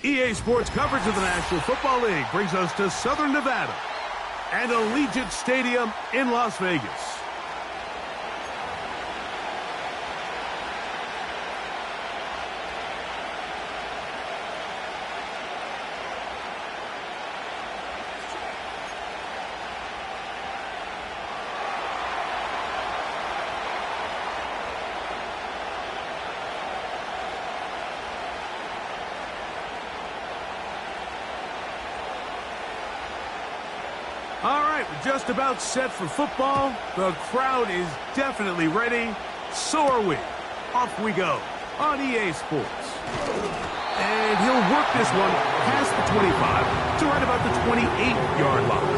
EA Sports coverage of the National Football League brings us to Southern Nevada and Allegiant Stadium in Las Vegas. All right, we're just about set for football. The crowd is definitely ready. So are we. Off we go on EA Sports. And he'll work this one past the 25 to right about the 28-yard line.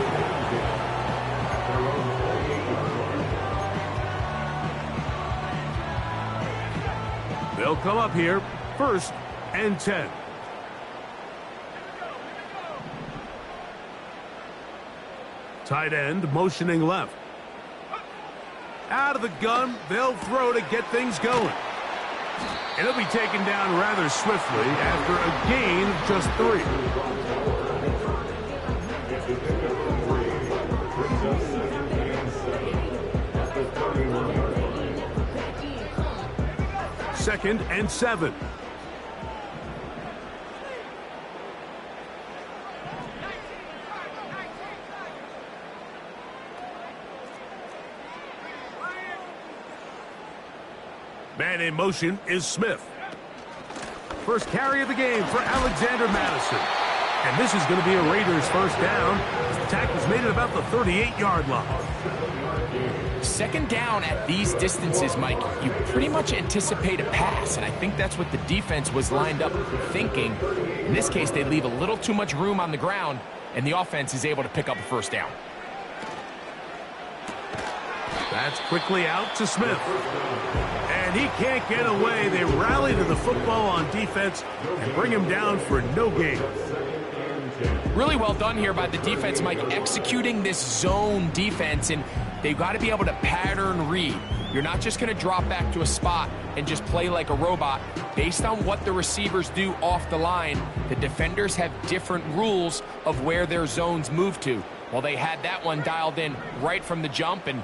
They'll come up here, 1st and 10. Tight end motioning left. Out of the gun, they'll throw to get things going. And he'll be taken down rather swiftly after a gain of just 3. Second and 7. Man in motion is Smith. First carry of the game for Alexander Madison. And this is going to be a Raiders first down. The tackle's made at about the 38-yard line. Second down at these distances, Mike, you pretty much anticipate a pass, and I think that's what the defense was lined up thinking. In this case, they leave a little too much room on the ground, and the offense is able to pick up a first down. That's quickly out to Smith. And he can't get away. They rally to the football on defense and bring him down for no gain. Really well done here by the defense, Mike, executing this zone defense, and they've got to be able to pattern read. You're not just going to drop back to a spot and just play like a robot. Based on what the receivers do off the line, the defenders have different rules of where their zones move to. Well, they had that one dialed in right from the jump, and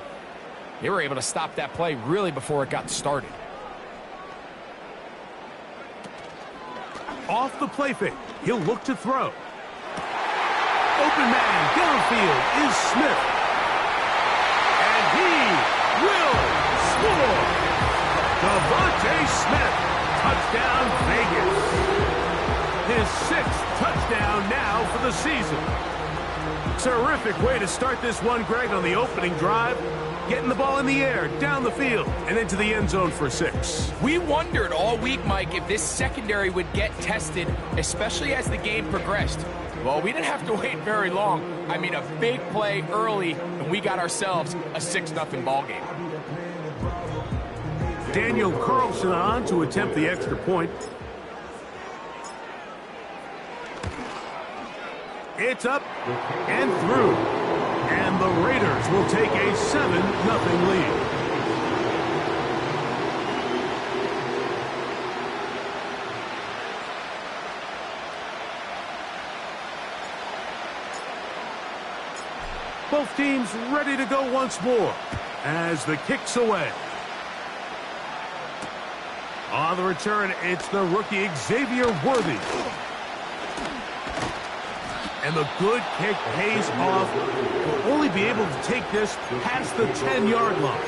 they were able to stop that play really before it got started. Off the play fake, he'll look to throw. Open man downfield is Smith. And he will score. Devontae Smith, touchdown Vegas. His 6th touchdown now for the season. Terrific way to start this one, Greg, on the opening drive. Getting the ball in the air, down the field, and into the end zone for 6. We wondered all week, Mike, if this secondary would get tested, especially as the game progressed. Well, we didn't have to wait very long. I mean, a big play early, and we got ourselves a 6-0 ball game. Daniel Carlson on to attempt the extra point. It's up and through. And the Raiders will take a 7-0 lead. Both teams ready to go once more as the kick's away. On the return, it's the rookie Xavier Worthy. And the good kick pays off. Will only be able to take this past the 10-yard line.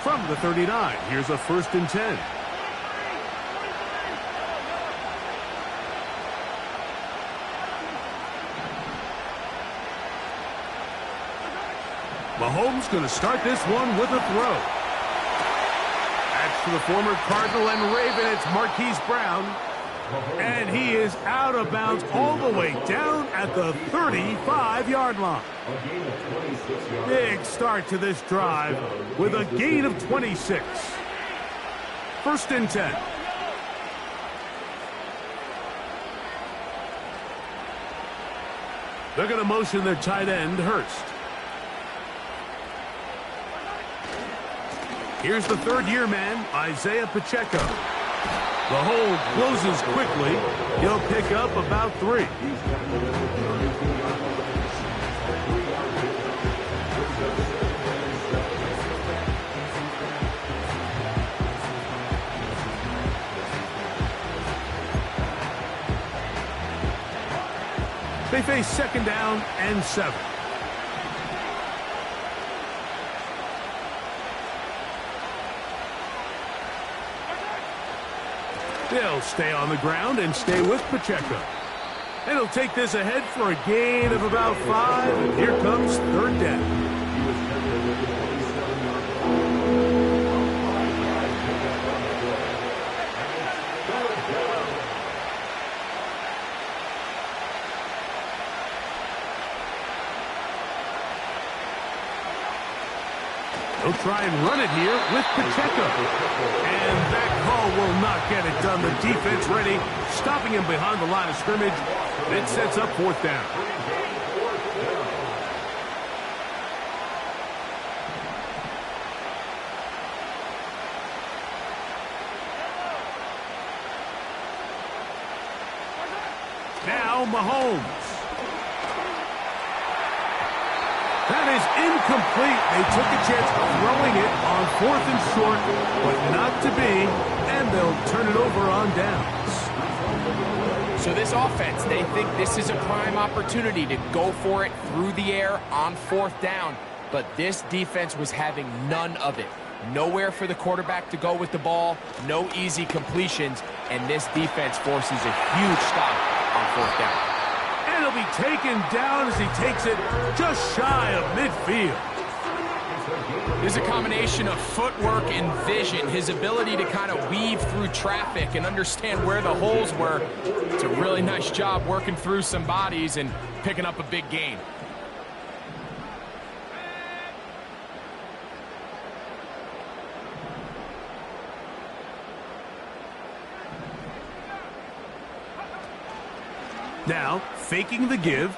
From the 39, here's a 1st and 10. Mahomes going to start this one with a throw. To the former Cardinal and Raven, it's Marquise Brown. And he is out of bounds all the way down at the 35-yard line. Big start to this drive with a gain of 26. 1st and 10. They're going to motion their tight end, Hurst. Here's the third-year man, Isaiah Pacheco. The hole closes quickly. He'll pick up about 3. They face second down and 7. They'll stay on the ground and stay with Pacheco. And he'll take this ahead for a gain of about 5. And here comes third down. He'll try and run it here with Pacheco. And that call will not get it done. The defense ready, stopping him behind the line of scrimmage. It sets up fourth down. Now Mahomes. That is incomplete. They took a chance of throwing it on 4th and short, but not to be, and they'll turn it over on downs. So this offense, they think this is a prime opportunity to go for it through the air on 4th down, but this defense was having none of it. Nowhere for the quarterback to go with the ball, no easy completions, and this defense forces a huge stop on 4th down. And he'll be taken down as he takes it just shy of midfield. There's a combination of footwork and vision, his ability to kind of weave through traffic and understand where the holes were. It's a really nice job working through some bodies and picking up a big gain. Now, faking the give.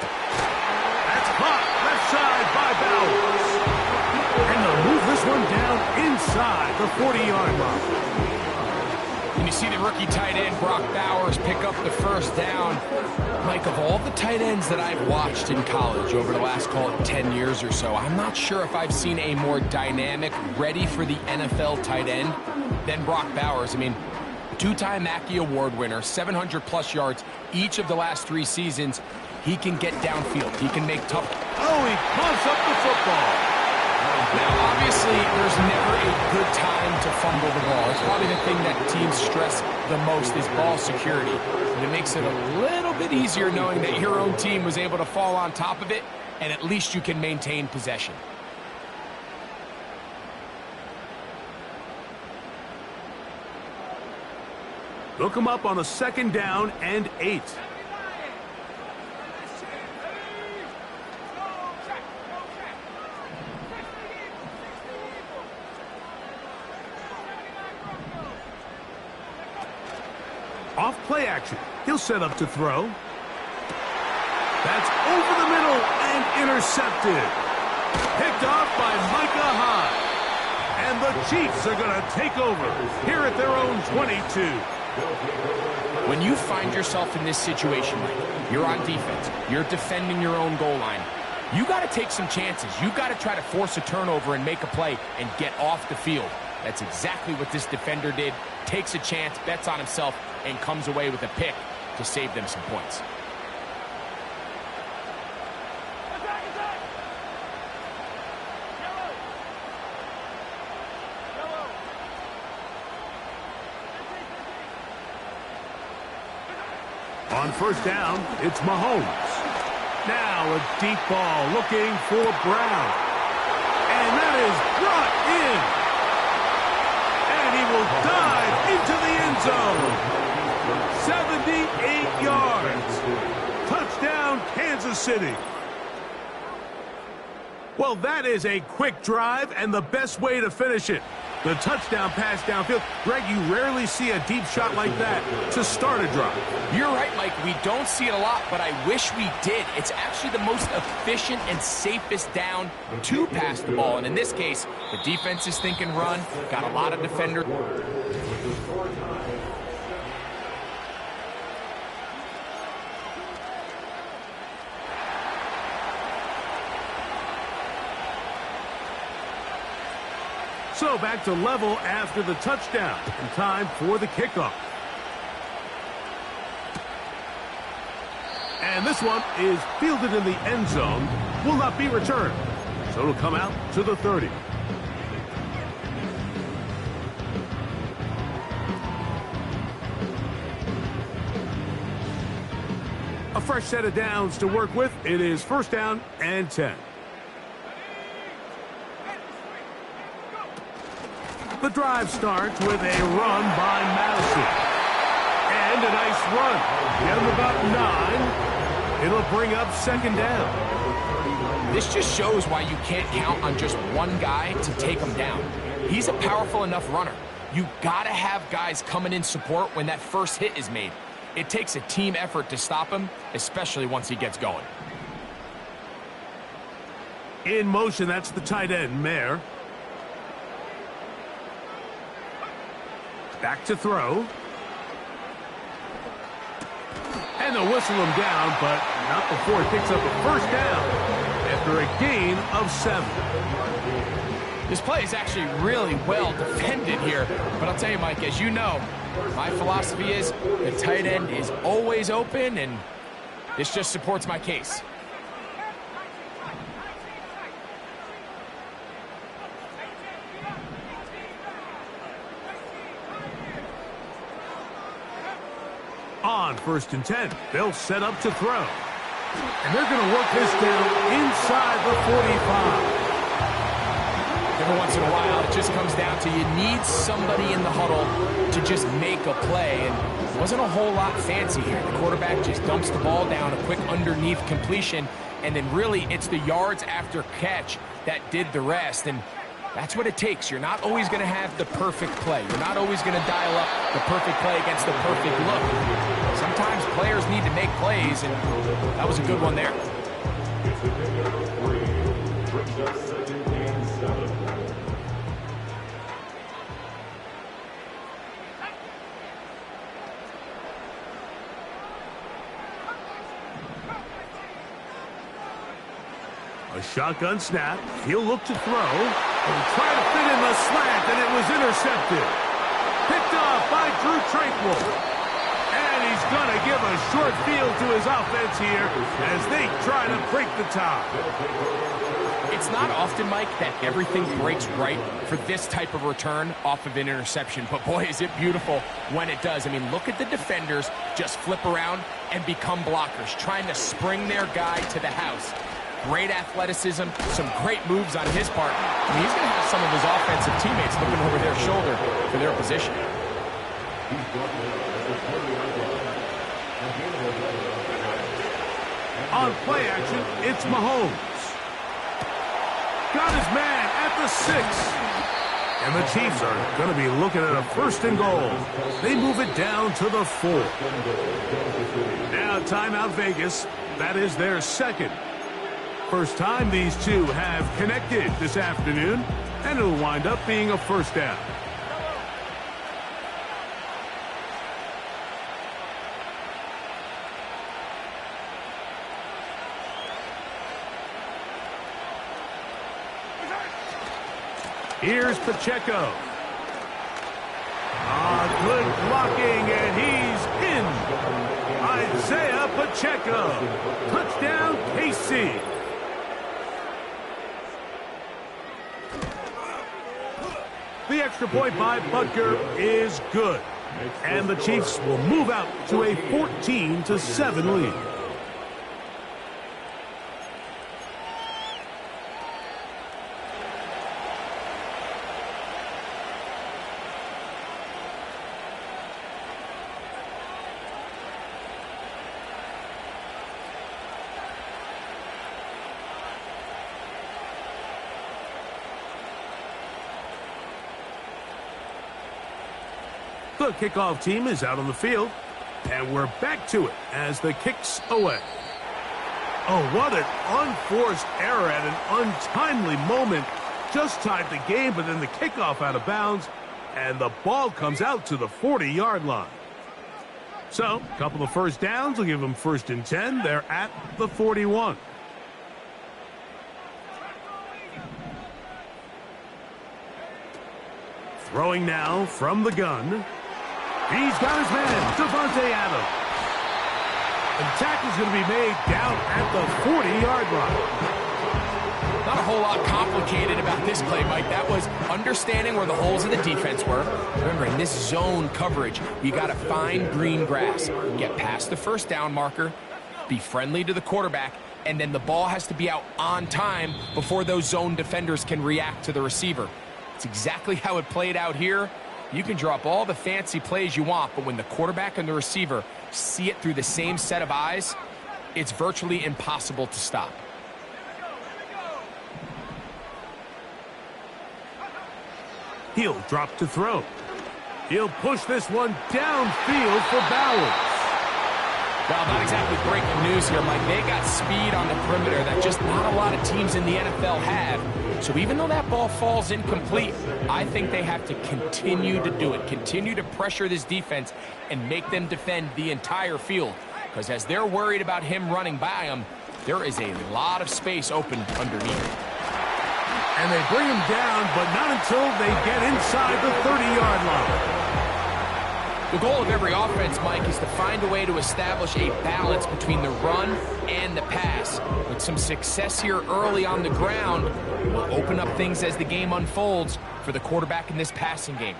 That's caught left side by Bowers. And they'll move this one down inside the 40-yard line. And you see the rookie tight end, Brock Bowers, pick up the first down. Mike, of all the tight ends that I've watched in college over the last, call it 10 years or so, I'm not sure if I've seen a more dynamic, ready for the NFL tight end than Brock Bowers. I mean, 2-time Mackey Award winner, 700-plus yards each of the last 3 seasons. He can get downfield. He can make tough. Oh, he pumps up the football. Now, obviously, there's never a good time to fumble the ball. It's probably the thing that teams stress the most is ball security. And it makes it a little bit easier knowing that your own team was able to fall on top of it, and at least you can maintain possession. They'll come up on a second down and 8. Off play action. He'll set up to throw. That's over the middle and intercepted. Picked off by Micah Hyde. And the Chiefs are going to take over here at their own 22. When you find yourself in this situation, Mike, you're on defense, you're defending your own goal line, you got to take some chances. You got to try to force a turnover and make a play and get off the field. That's exactly what this defender did. Takes a chance, bets on himself, and comes away with a pick to save them some points. On first down, it's Mahomes. Now a deep ball looking for Brown. And that is brought in. And he will dive into the end zone. 78 yards. Touchdown, Kansas City. Well, that is a quick drive and the best way to finish it. The touchdown pass downfield. Greg, you rarely see a deep shot like that to start a drive. You're right, Mike. We don't see it a lot, but I wish we did. It's actually the most efficient and safest down to pass the ball. And in this case, the defense is thinking run. Got a lot of defenders. So back to level after the touchdown, and time for the kickoff. And this one is fielded in the end zone, will not be returned. So it'll come out to the 30. A fresh set of downs to work with. It is first down and 10. The drive starts with a run by Madison. And a nice run. Get him about 9. It'll bring up second down. This just shows why you can't count on just one guy to take him down. He's a powerful enough runner. You gotta have guys coming in support when that first hit is made. It takes a team effort to stop him, especially once he gets going. In motion, that's the tight end, Mayer. Back to throw. And they'll whistle him down, but not before he picks up a first down after a gain of 7. This play is actually really well defended here. But I'll tell you, Mike, as you know, my philosophy is the tight end is always open, and this just supports my case. On first and 10, they'll set up to throw. And they're going to work this down inside the 45. Every once in a while, it just comes down to you need somebody in the huddle to just make a play. And it wasn't a whole lot fancy here. The quarterback just dumps the ball down, a quick underneath completion, and then really it's the yards after catch that did the rest. And that's what it takes. You're not always going to have the perfect play. You're not always going to dial up the perfect play against the perfect look. Sometimes players need to make plays, and that was a good one there. A shotgun snap. He'll look to throw. And try to fit in the slant, and it was intercepted. Picked off by Drew Tranquil. And he's going to give a short field to his offense here as they try to break the tie. It's not often, Mike, that everything breaks right for this type of return off of an interception. But, boy, is it beautiful when it does. I mean, look at the defenders just flip around and become blockers, trying to spring their guy to the house. Great athleticism, some great moves on his part. I mean, he's going to have some of his offensive teammates looking over their shoulder for their position. On play action, it's Mahomes. Got his man at the 6. And the Chiefs are going to be looking at a first and goal. They move it down to the 4. Now timeout Vegas. That is their second. First time these two have connected this afternoon, and it'll wind up being a first down. Here's Pacheco. Good blocking, and he's in. Isaiah Pacheco. Touchdown, KC. The extra point by Butker is good. And the Chiefs will move out to a 14-7 lead. The kickoff team is out on the field, and we're back to it as the kick's away. Oh, what an unforced error at an untimely moment. Just tied the game, but then the kickoff out of bounds, and the ball comes out to the 40-yard line. So, a couple of first downs will give them 1st and 10. They're at the 41. Throwing now from the gun. He's got his man, Devontae Adams. The tackle's going to be made down at the 40-yard line. Not a whole lot complicated about this play, Mike. That was understanding where the holes of the defense were. Remember, in this zone coverage, you got to find green grass. Get past the first down marker, be friendly to the quarterback, and then the ball has to be out on time before those zone defenders can react to the receiver. It's exactly how it played out here. You can drop all the fancy plays you want, but when the quarterback and the receiver see it through the same set of eyes, it's virtually impossible to stop. He'll drop to throw. He'll push this one downfield for Bowers. Well, not exactly breaking news here, Mike. They got speed on the perimeter that just not a lot of teams in the NFL have. So even though that ball falls incomplete, I think they have to continue to do it. Continue to pressure this defense and make them defend the entire field. Because as they're worried about him running by them, there is a lot of space open underneath. And they bring him down, but not until they get inside the 30-yard line. The goal of every offense, Mike, is to find a way to establish a balance between the run and the pass. With some success here early on the ground, will open up things as the game unfolds for the quarterback in this passing game.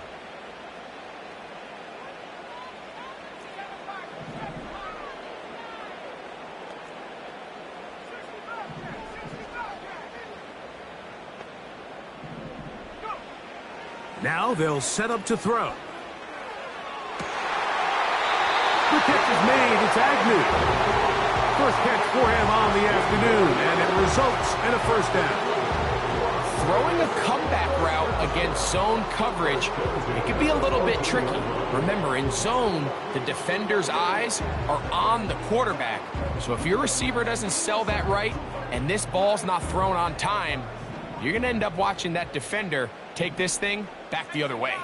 Now they'll set up to throw. The catch is made. It's Agnew. First catch for him on the afternoon, and it results in a first down. Throwing a comeback route against zone coverage, it could be a little bit tricky. Remember, in zone, the defender's eyes are on the quarterback. So if your receiver doesn't sell that right, and this ball's not thrown on time, you're going to end up watching that defender take this thing back the other way.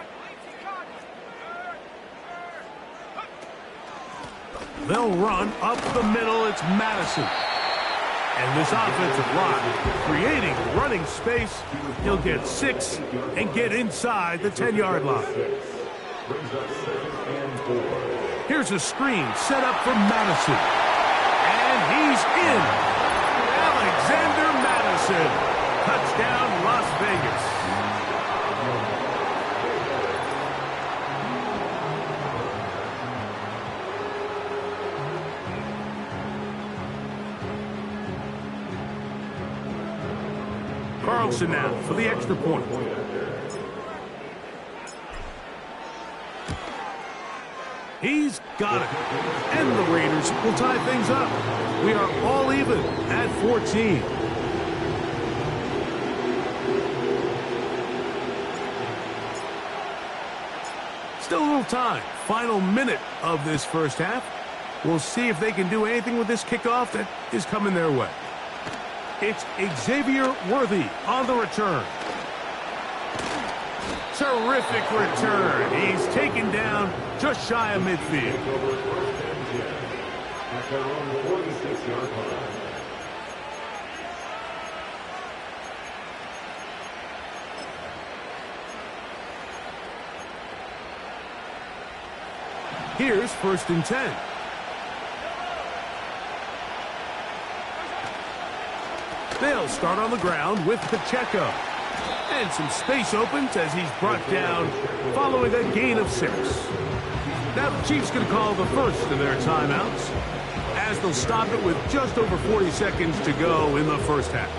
They'll run up the middle. It's Madison. And this offensive line creating running space. He'll get 6 and get inside the 10-yard line. Here's a screen set up for Madison. And he's in. Alexander Madison. Touchdown, Las Vegas. Carlson now for the extra point. He's got it. And the Raiders will tie things up. We are all even at 14. Still a little time. Final minute of this first half. We'll see if they can do anything with this kickoff that is coming their way. It's Xavier Worthy on the return. Terrific return. He's taken down just shy of midfield. Here's 1st and 10. They'll start on the ground with Pacheco. And some space opens as he's brought down following a gain of 6. Now the Chiefs going to call the first of their timeouts as they'll stop it with just over 40 seconds to go in the first half.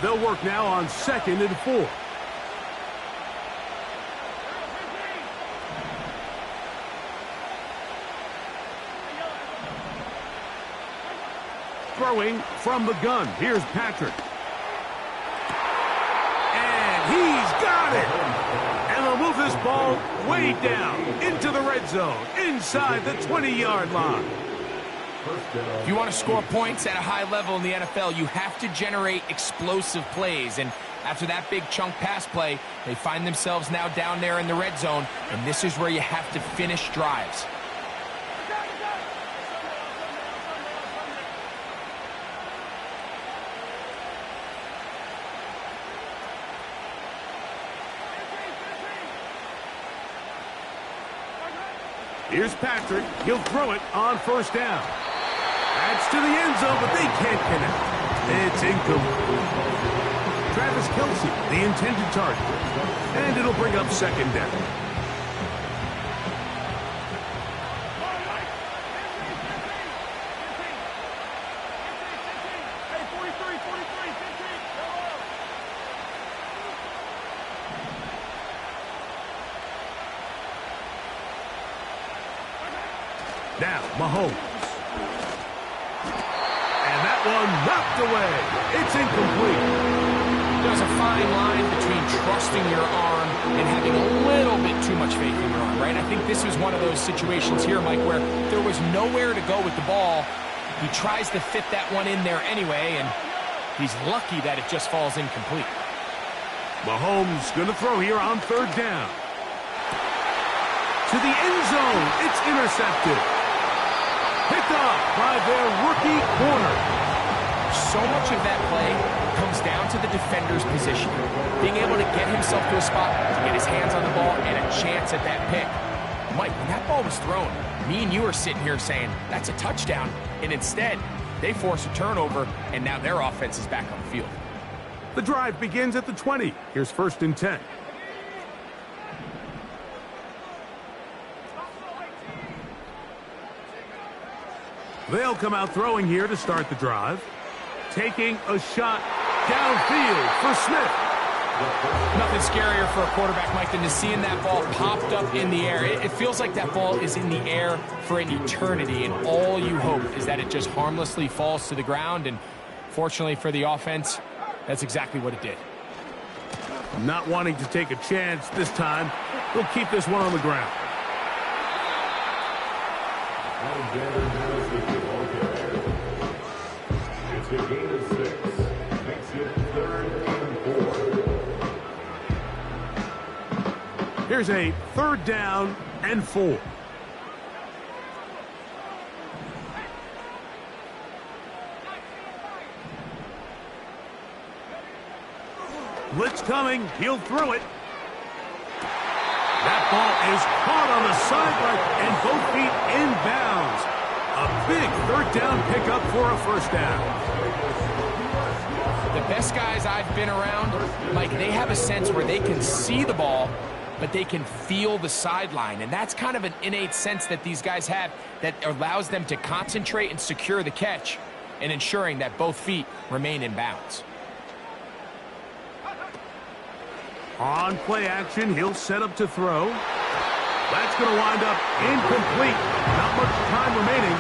They'll work now on 2nd and 4. Throwing from the gun. Here's Patrick. And he's got it. And they'll move this ball way down into the red zone, inside the 20-yard line. If you want to score points at a high level in the NFL, you have to generate explosive plays. And after that big chunk pass play, they find themselves now down there in the red zone, and this is where you have to finish drives. Here's Patrick. He'll throw it on first down. That's to the end zone, but they can't connect. It's incomplete. Travis Kelce, the intended target. And it'll bring up second down. Now, Mahomes. And that one knocked away. It's incomplete. There's a fine line between trusting your arm and having a little bit too much faith in your arm, right? I think this was one of those situations here, Mike, where there was nowhere to go with the ball. He tries to fit that one in there anyway, and he's lucky that it just falls incomplete. Mahomes going to throw here on third down. To the end zone. It's intercepted. Picked off by their rookie corner. So much of that play comes down to the defender's position. Being able to get himself to a spot, to get his hands on the ball, and a chance at that pick. Mike, when that ball was thrown, me and you are sitting here saying, that's a touchdown. And instead, they force a turnover, and now their offense is back on the field. The drive begins at the 20. Here's first and 10. They'll come out throwing here to start the drive. Taking a shot downfield for Smith. Nothing scarier for a quarterback, Mike, than to seeing that ball popped up in the air. It feels like that ball is in the air for an eternity, and all you hope is that it just harmlessly falls to the ground, and fortunately for the offense, that's exactly what it did. Not wanting to take a chance this time, we'll keep this one on the ground. It's a gain of 6. Makes it 3rd and 4. Here's a 3rd down and 4. Blitz coming. He'll throw it. That ball is caught on the sideline and both feet inbounds. A big 3rd down pickup for a first down. The best guys I've been around, Mike, they have a sense where they can see the ball, but they can feel the sideline. And that's kind of an innate sense that these guys have that allows them to concentrate and secure the catch and ensuring that both feet remain in bounds. On play action, he'll set up to throw. That's going to wind up incomplete. Not much time remaining.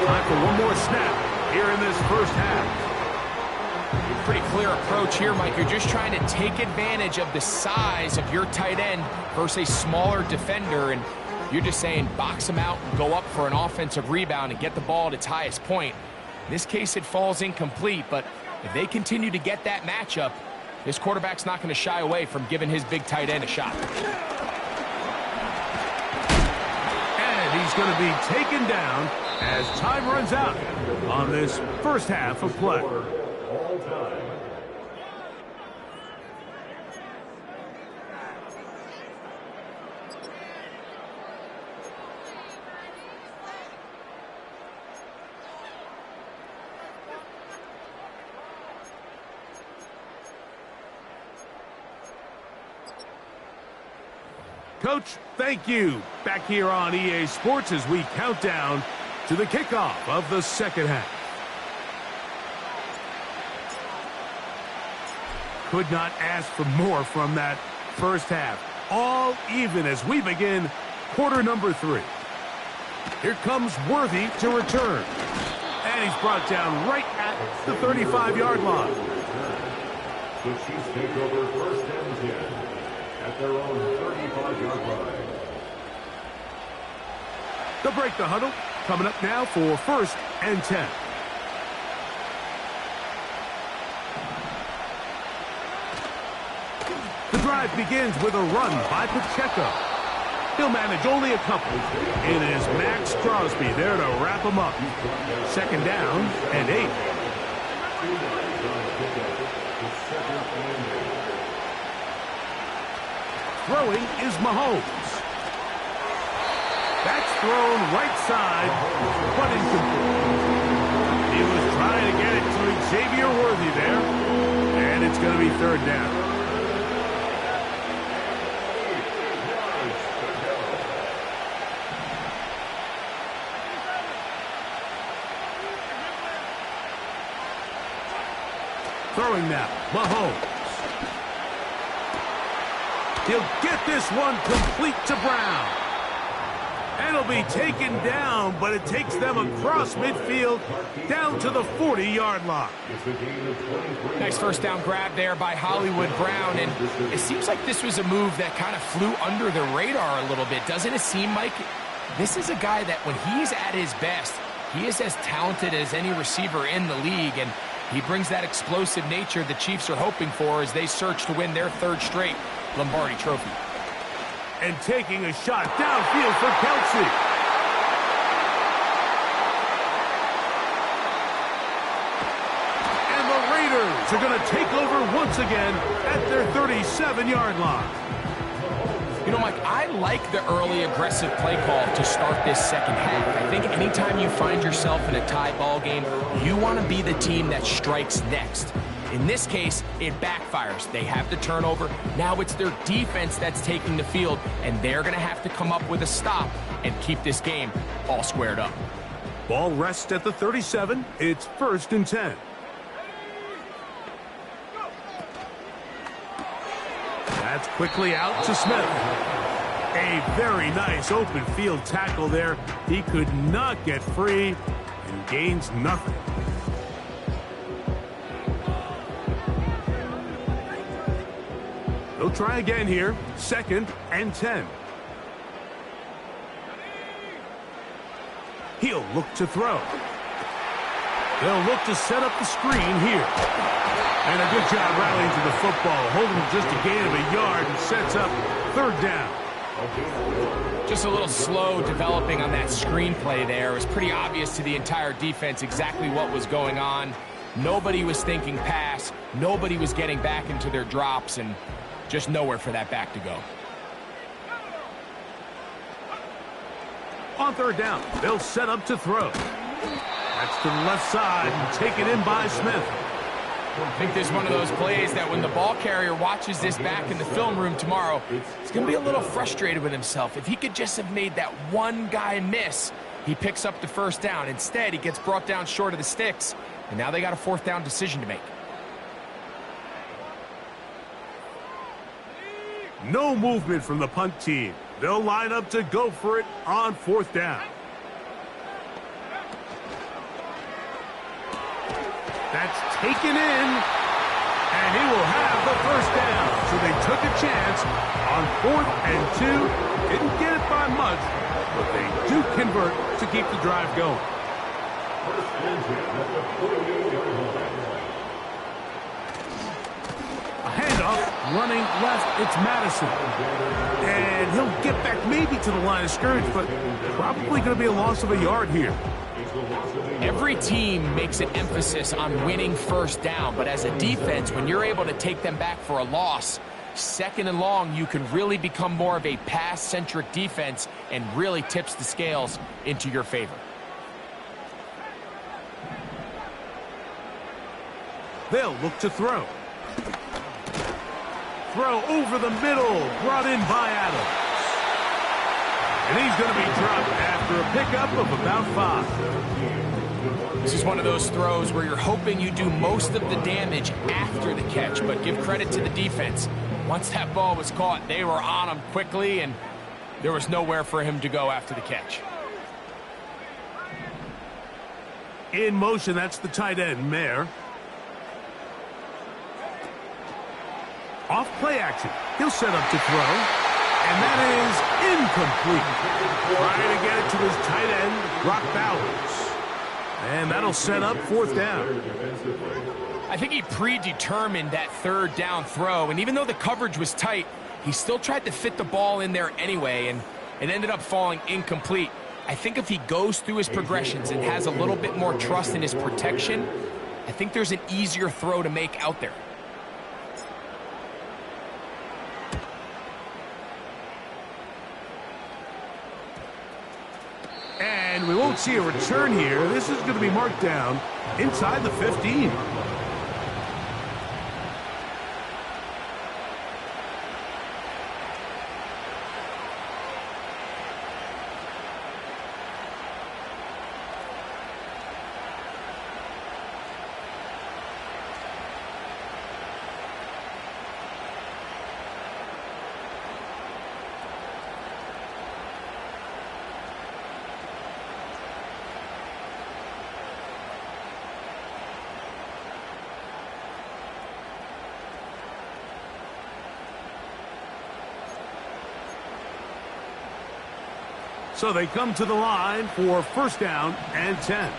Time for one more snap here in this first half. Pretty clear approach here, Mike. You're just trying to take advantage of the size of your tight end versus a smaller defender, and you're just saying box him out and go up for an offensive rebound and get the ball at its highest point. In this case, it falls incomplete, but if they continue to get that matchup, this quarterback's not going to shy away from giving his big tight end a shot. And he's going to be taken down as time runs out on this first half of play. All time. Coach, thank you. Back here on EA Sports as we count down to the kickoff of the second half. Could not ask for more from that first half. All even as we begin quarter number 3. Here comes Worthy to return. And he's brought down right at the 35-yard line. The Chiefs take over 1st and 10 at their own 35-yard They'll break the huddle. Coming up now for 1st and 10. The drive begins with a run by Pacheco. He'll manage only a couple. It is Max Crosby there to wrap him up. 2nd down and 8. Throwing is Mahomes. That's thrown right side, but incomplete. He was trying to get it to Xavier Worthy there, and it's going to be 3rd down. Throwing now, Mahomes. He'll get this one complete to Brown. And it'll be taken down, but it takes them across midfield down to the 40-yard line. Nice 1st down grab there by Hollywood Brown, and it seems like this was a move that kind of flew under the radar a little bit. Doesn't it seem, Mike? This is a guy that when he's at his best, he is as talented as any receiver in the league, and he brings that explosive nature the Chiefs are hoping for as they search to win their 3rd straight Lombardi Trophy. And taking a shot downfield for Kelsey. And the Raiders are going to take over once again at their 37-yard line. You know, Mike, I like the early aggressive play call to start this 2nd half. I think anytime you find yourself in a tie ball game, you want to be the team that strikes next. In this case, it backfires. They have the turnover. Now it's their defense that's taking the field, and they're going to have to come up with a stop and keep this game all squared up. Ball rests at the 37. It's 1st and 10. That's quickly out to Smith. A very nice open field tackle there. He could not get free and gains nothing. They'll try again here. 2nd and 10. He'll look to throw. They'll look to set up the screen here. And a good job rallying to the football. Holding just a gain of a yard and sets up 3rd down. Just a little slow developing on that screenplay there. It was pretty obvious to the entire defense exactly what was going on. Nobody was thinking pass. Nobody was getting back into their drops, and just nowhere for that back to go. On 3rd down, they'll set up to throw. That's to the left side and taken in by Smith. I think this is one of those plays that when the ball carrier watches this back in the film room tomorrow, he's going to be a little frustrated with himself. If he could just have made that one guy miss, he picks up the 1st down. Instead, he gets brought down short of the sticks, and now they got a 4th down decision to make. No movement from the punt team. They'll line up to go for it on 4th down. That's taken in, and he will have the 1st down. So they took a chance on 4th and 2. Didn't get it by much, but they do convert to keep the drive going. A handoff, running left, it's Madison. And he'll get back maybe to the line of scrimmage, but probably going to be a loss of a yard here. Every team makes an emphasis on winning 1st down, but as a defense, when you're able to take them back for a loss, 2nd and long, you can really become more of a pass-centric defense and really tips the scales into your favor. They'll look to throw. Throw over the middle, brought in by Adams. And he's going to be dropped after a pickup of about 5. This is one of those throws where you're hoping you do most of the damage after the catch, but give credit to the defense. Once that ball was caught, they were on him quickly, and there was nowhere for him to go after the catch. In motion, that's the tight end, Mayer. Off play action. He'll set up to throw. And that is incomplete. Trying to get it to his tight end, Brock Bowers. And that'll set up fourth down. I think he predetermined that third down throw, and even though the coverage was tight, he still tried to fit the ball in there anyway, and it ended up falling incomplete. I think if he goes through his progressions and has a little bit more trust in his protection, I think there's an easier throw to make out there. And we won't see a return here. This is going to be marked down inside the 15. So they come to the line for first down and 10.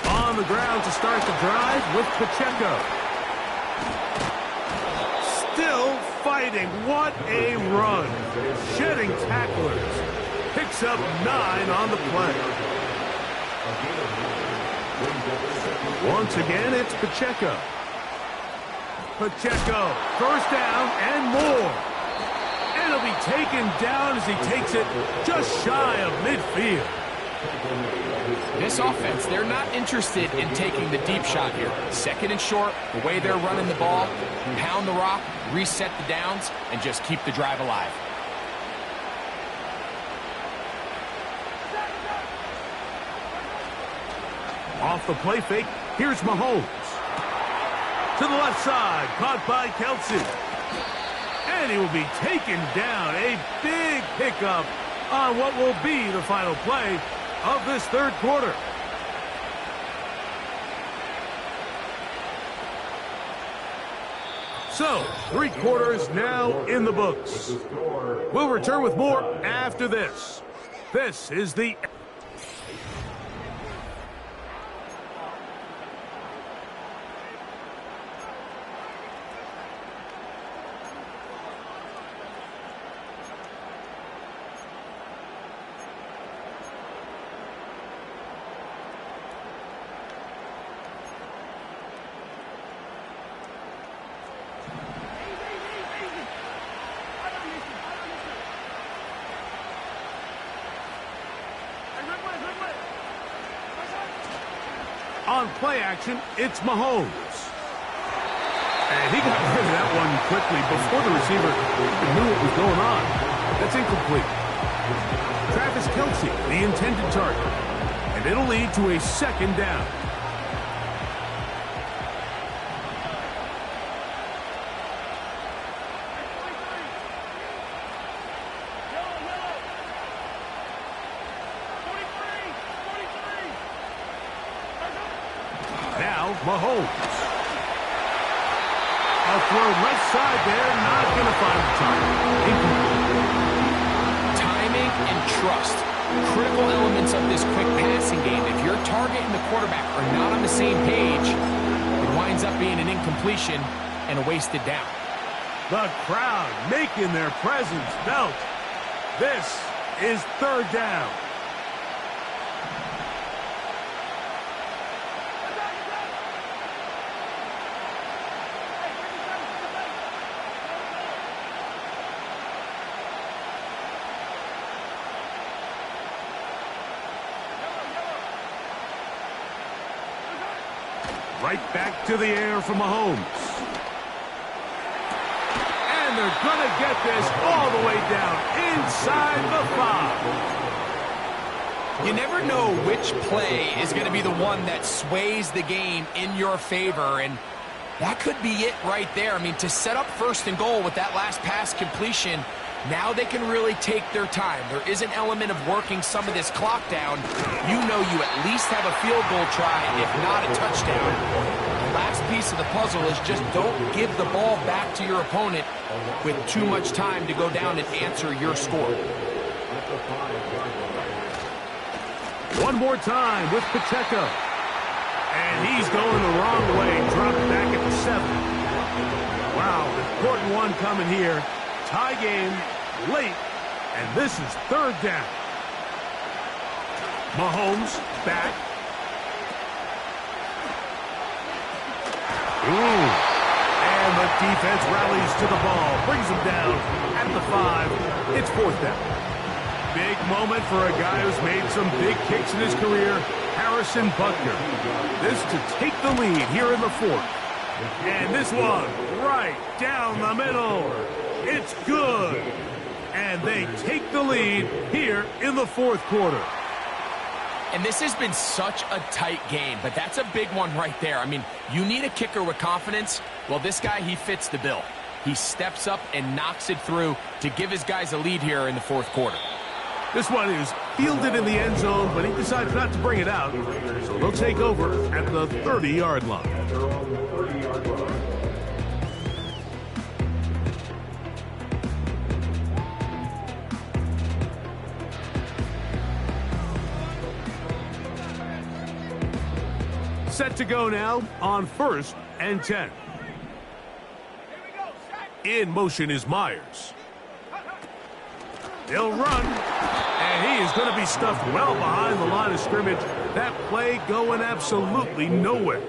On the ground to start the drive with Pacheco. Still fighting. What a run. Shedding tacklers. Picks up 9 on the play. Once again, it's Pacheco. Pacheco, first down and more. And he'll be taken down as he takes it just shy of midfield. This offense, they're not interested in taking the deep shot here. Second and short, the way they're running the ball, pound the rock, reset the downs, and just keep the drive alive. Off the play fake, here's Mahomes. To the left side, caught by Kelsey. And he will be taken down. A big pickup on what will be the final play of this third quarter. So, 3 quarters now in the books. We'll return with more after this. This is the... On play action, it's Mahomes. And he got rid of that one quickly before the receiver even knew what was going on. That's incomplete. Travis Kelsey, the intended target. And it'll lead to a second down. Mahomes. A throw left side there, not going to find the target. Timing and trust, critical elements of this quick passing game. If your target and the quarterback are not on the same page, it winds up being an incompletion and a wasted down. The crowd making their presence felt. This is third down. Right back to the air for Mahomes. And they're going to get this all the way down inside the 5. You never know which play is going to be the one that sways the game in your favor, and that could be it right there. I mean, to set up first and goal with that last pass completion, now they can really take their time. There is an element of working some of this clock down. You know you at least have a field goal try, if not a touchdown. The last piece of the puzzle is just don't give the ball back to your opponent with too much time to go down and answer your score. One more time with Pacheco. And he's going the wrong way, dropped back at the 7. Wow, important one coming here. Tie game, late, and this is third down. Mahomes back. Ooh. And the defense rallies to the ball, brings him down at the 5. It's fourth down. Big moment for a guy who's made some big kicks in his career, Harrison Butker. This to take the lead here in the 4th. And this one right down the middle. It's good. And they take the lead here in the 4th quarter. And this has been such a tight game, but that's a big one right there. I mean, you need a kicker with confidence. Well, this guy, he fits the bill. He steps up and knocks it through to give his guys a lead here in the 4th quarter. This one is fielded in the end zone, but he decides not to bring it out. So they'll take over at the 30-yard line. Set to go now on 1st and 10. In motion is Myers. They'll run, and he is going to be stuffed well behind the line of scrimmage. That play going absolutely nowhere.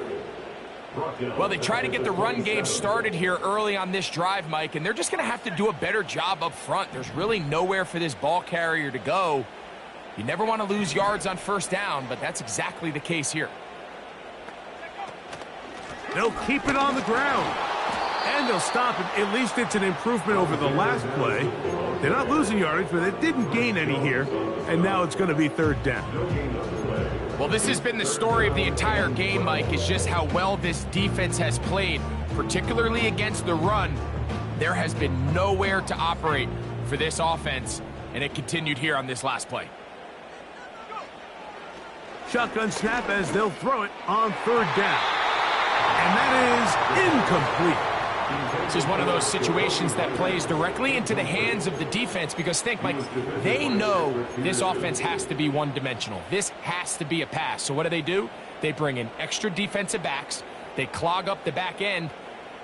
Well, they try to get the run game started here early on this drive, Mike, and they're just going to have to do a better job up front. There's really nowhere for this ball carrier to go. You never want to lose yards on 1st down, but that's exactly the case here. They'll keep it on the ground. And they'll stop it. At least it's an improvement over the last play. They're not losing yardage, but they didn't gain any here. And now it's going to be 3rd down. Well, this has been the story of the entire game, Mike, is just how well this defense has played, particularly against the run. There has been nowhere to operate for this offense, and it continued here on this last play. Shotgun snap as they'll throw it on 3rd down. And that is incomplete. This is one of those situations that plays directly into the hands of the defense because, think, Mike, they know this offense has to be one-dimensional. This has to be a pass. So what do? They bring in extra defensive backs. They clog up the back end.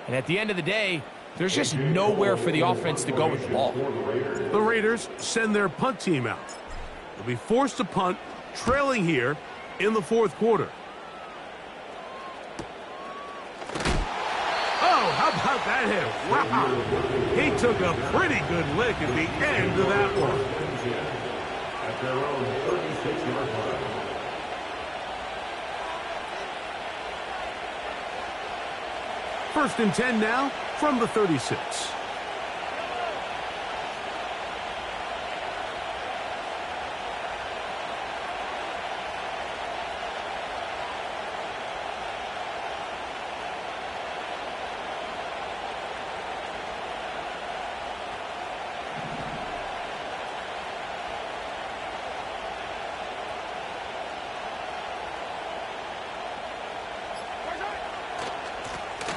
And at the end of the day, there's just nowhere for the offense to go with the ball. The Raiders send their punt team out. They'll be forced to punt, trailing here in the 4th quarter. How about that hit? Wow. He took a pretty good lick at the end of that one. At their own 36-yard line. 1st and 10 now from the 36.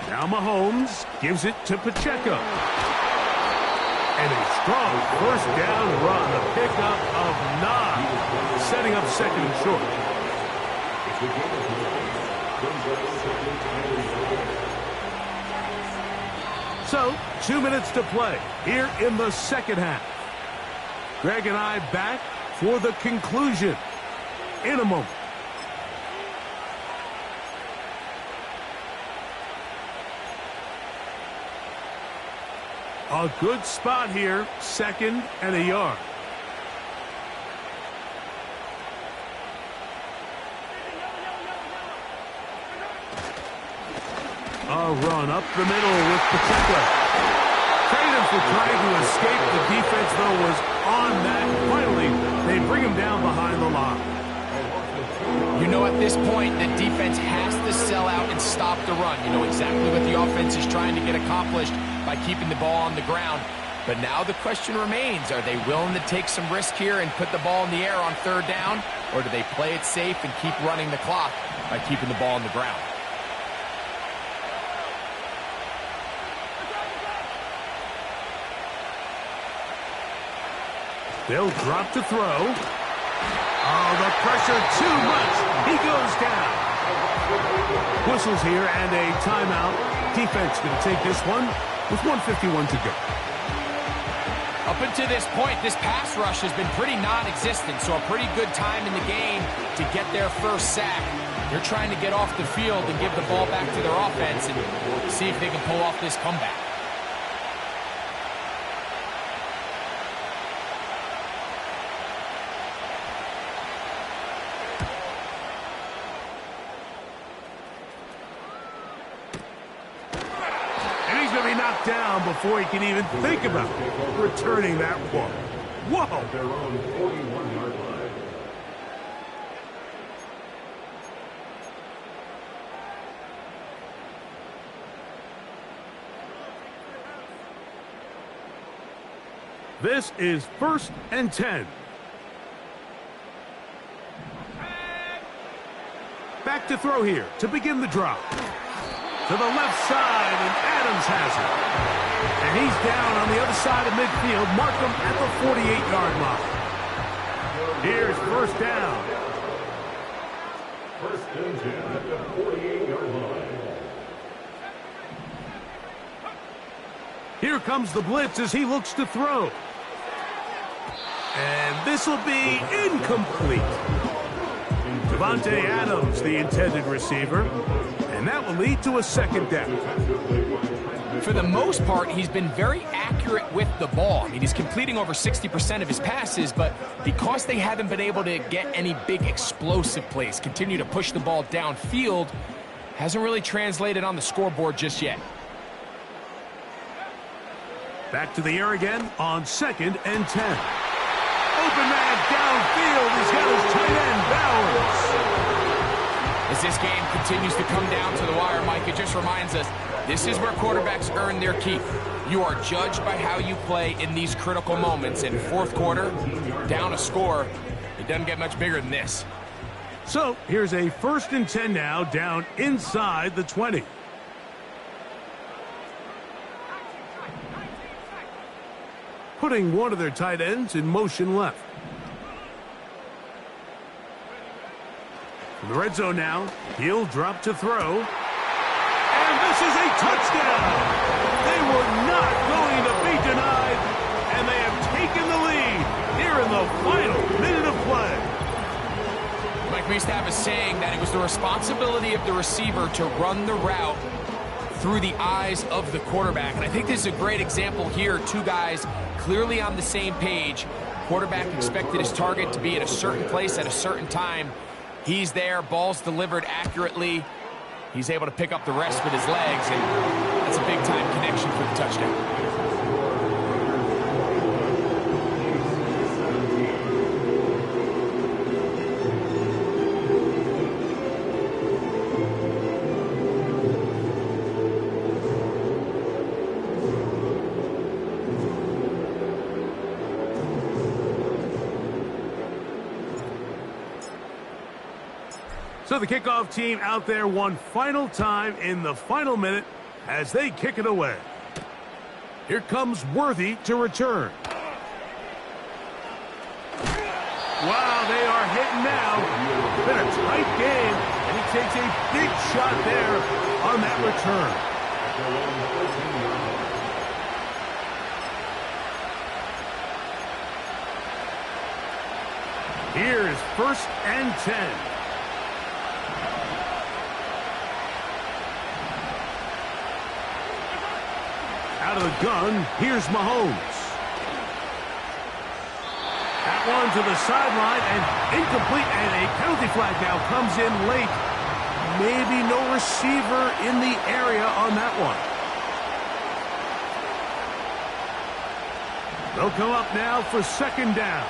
Now Mahomes gives it to Pacheco. And a strong 1st down run, a pickup of 9, setting up 2nd and short. So, 2 minutes to play here in the 2nd half. Greg and I back for the conclusion in a moment. A good spot here, 2nd and a yard. A run up the middle with Pacheco. Traded for trying to escape. The defense, though, was on that. Finally, they bring him down behind the line. You know, at this point, the defense has to sell out and stop the run. You know exactly what the offense is trying to get accomplished by keeping the ball on the ground. But now the question remains, are they willing to take some risk here and put the ball in the air on 3rd down? Or do they play it safe and keep running the clock by keeping the ball on the ground? They'll drop to throw. Oh, the pressure too much. He goes down. Whistles here and a timeout. Defense going to take this one with 1:51 to go. Up until this point, this pass rush has been pretty non-existent, so a pretty good time in the game to get their first sack. They're trying to get off the field and give the ball back to their offense and see if they can pull off this comeback. Knocked down before he can even think about returning that one. Whoa! Their own 41-yard line. This is 1st and 10. Back to throw here to begin the drop. To the left side, and Adams has it. And he's down on the other side of midfield. Mark him at the 48-yard line. Here's 1st down. 1st and 10 at the 48-yard line. Here comes the blitz as he looks to throw. And this will be incomplete. Devontae Adams, the intended receiver. And that will lead to a 2nd down. For the most part, he's been very accurate with the ball. I mean, he's completing over 60% of his passes, but because they haven't been able to get any big explosive plays, continue to push the ball downfield, hasn't really translated on the scoreboard just yet. Back to the air again on 2nd and 10. Open man downfield. He's got his tight end, Bowers. As this game continues to come down to the wire, Mike, it just reminds us, this is where quarterbacks earn their keep. You are judged by how you play in these critical moments. In 4th quarter, down a score, it doesn't get much bigger than this. So here's a 1st and 10 now, down inside the 20. Putting one of their tight ends in motion left. In the red zone now, he'll drop to throw. And this is a touchdown! They were not going to be denied, and they have taken the lead here in the final minute of play. Mike, we used to have a saying that it was the responsibility of the receiver to run the route through the eyes of the quarterback. And I think this is a great example here. Two guys clearly on the same page. Quarterback expected his target to be at a certain place at a certain time. He's there, ball's delivered accurately. He's able to pick up the rest with his legs, and that's a big-time connection for the touchdown. So the kickoff team out there one final time in the final minute as they kick it away. Here comes Worthy to return. Wow, they are hitting now. Been a tight game, and he takes a big shot there on that return. Here's 1st and 10. Out of the gun, here's Mahomes. That one to the sideline and incomplete, and a penalty flag now comes in late. Maybe no receiver in the area on that one. They'll come up now for 2nd down.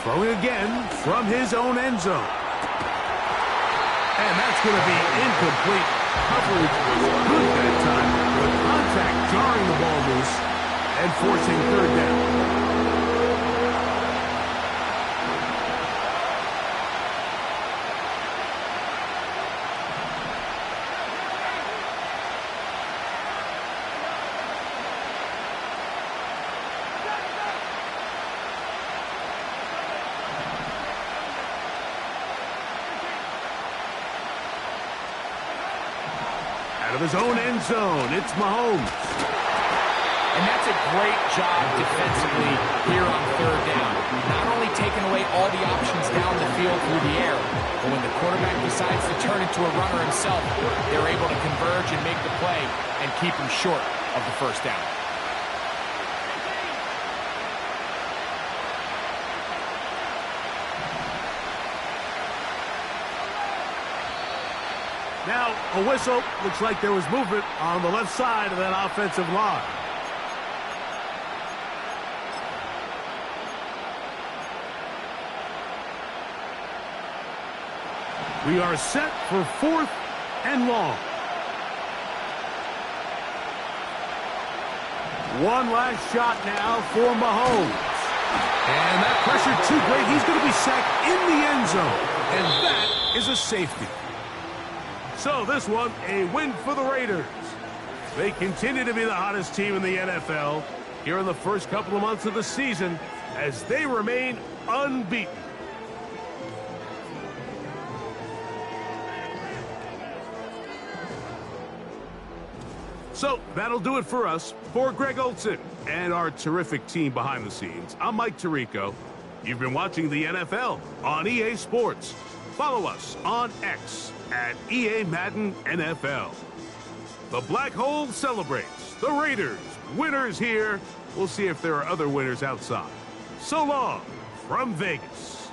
Throwing again from his own end zone. And that's going to be incomplete. Coverage was good that time, but contact jarring the ball loose and forcing 3rd down. Out of his own end zone, it's Mahomes. And that's a great job defensively here on third down. Not only taking away all the options down the field through the air, but when the quarterback decides to turn into a runner himself, they're able to converge and make the play and keep him short of the first down. Now, a whistle. Looks like there was movement on the left side of that offensive line. We are set for 4th and long. One last shot now for Mahomes. And that pressure too great. He's going to be sacked in the end zone. And that is a safety. So this one, a win for the Raiders. They continue to be the hottest team in the NFL here in the first couple of months of the season as they remain unbeaten. So that'll do it for us. For Greg Olson and our terrific team behind the scenes, I'm Mike Tirico. You've been watching the NFL on EA Sports. Follow us on X at EA Madden NFL. The Black Hole celebrates. The Raiders, winners here. We'll see if there are other winners outside. So long from Vegas.